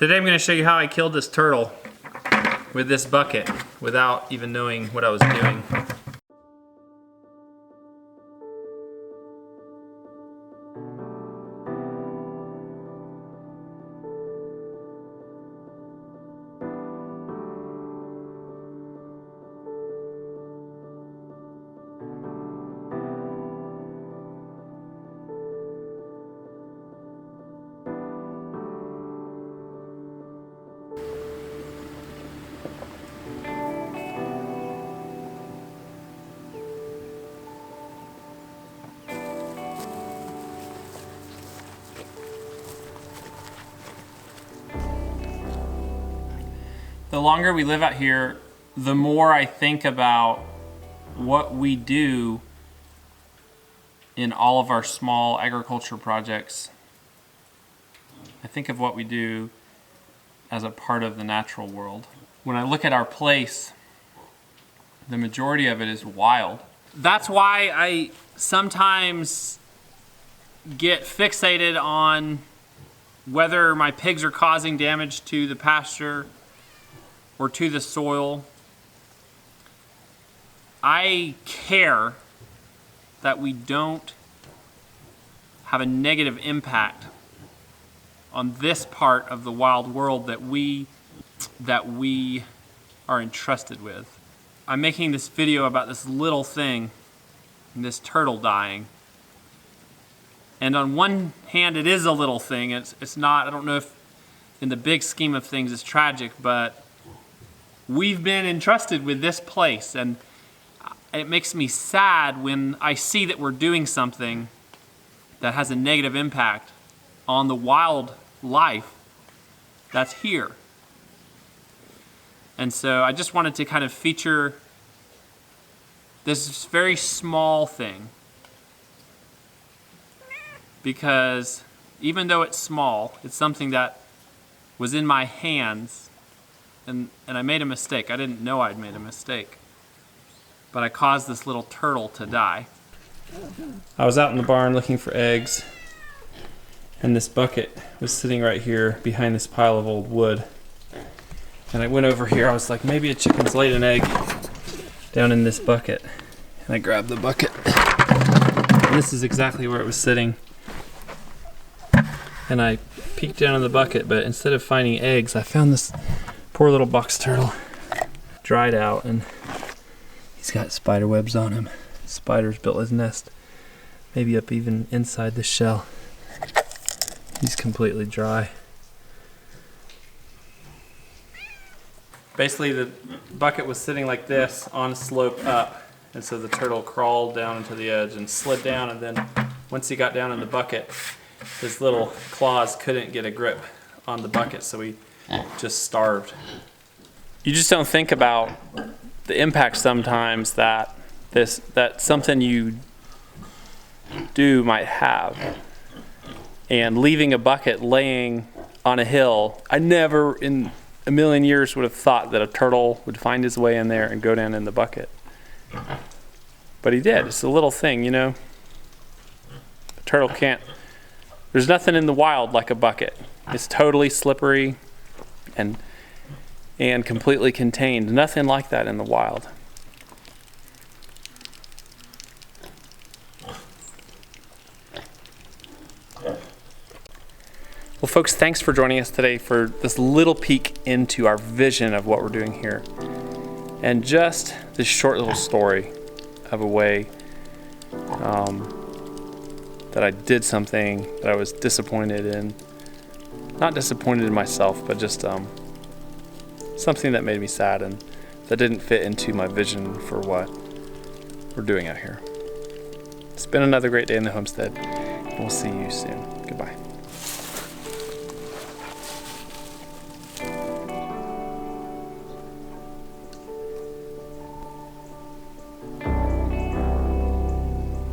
Today I'm going to show you how I killed this turtle with this bucket without even knowing what I was doing. The longer we live out here, the more I think about what we do in all of our small agriculture projects. I think of what we do as a part of the natural world. When I look at our place, the majority of it is wild. That's why I sometimes get fixated on whether my pigs are causing damage to the pasture or to the soil. I care that we don't have a negative impact on this part of the wild world that we are entrusted with. I'm making this video about this little thing, this turtle dying. And on one hand, it is a little thing. It's not, I don't know if in the big scheme of things it's tragic, but we've been entrusted with this place, and it makes me sad when I see that we're doing something that has a negative impact on the wildlife that's here. And so I just wanted to kind of feature this very small thing, because even though it's small, it's something that was in my hands. And I made a mistake. I didn't know I'd made a mistake. But I caused this little turtle to die. I was out in the barn looking for eggs, and this bucket was sitting right here behind this pile of old wood. And I went over here, I was like, maybe a chicken's laid an egg down in this bucket. And I grabbed the bucket. And this is exactly where it was sitting. And I peeked down in the bucket, but instead of finding eggs, I found this poor little box turtle, dried out, and he's got spider webs on him. Spiders built his nest, maybe up even inside the shell. He's completely dry. Basically, the bucket was sitting like this on a slope up, and so the turtle crawled down into the edge and slid down, and then once he got down in the bucket, his little claws couldn't get a grip on the bucket, so he just starved. You just don't think about the impact sometimes that something you do might have. And leaving a bucket laying on a hill, I never in a million years would have thought that a turtle would find his way in there and go down in the bucket. But he did. It's a little thing, you know. A turtle can't, there's nothing in the wild like a bucket. It's totally slippery and completely contained. Nothing like that in the wild. Well, folks, thanks for joining us today for this little peek into our vision of what we're doing here. And just this short little story of a way that I did something that I was disappointed in. Not disappointed in myself, but just something that made me sad and that didn't fit into my vision for what we're doing out here. It's been another great day in the homestead. We'll see you soon. Goodbye.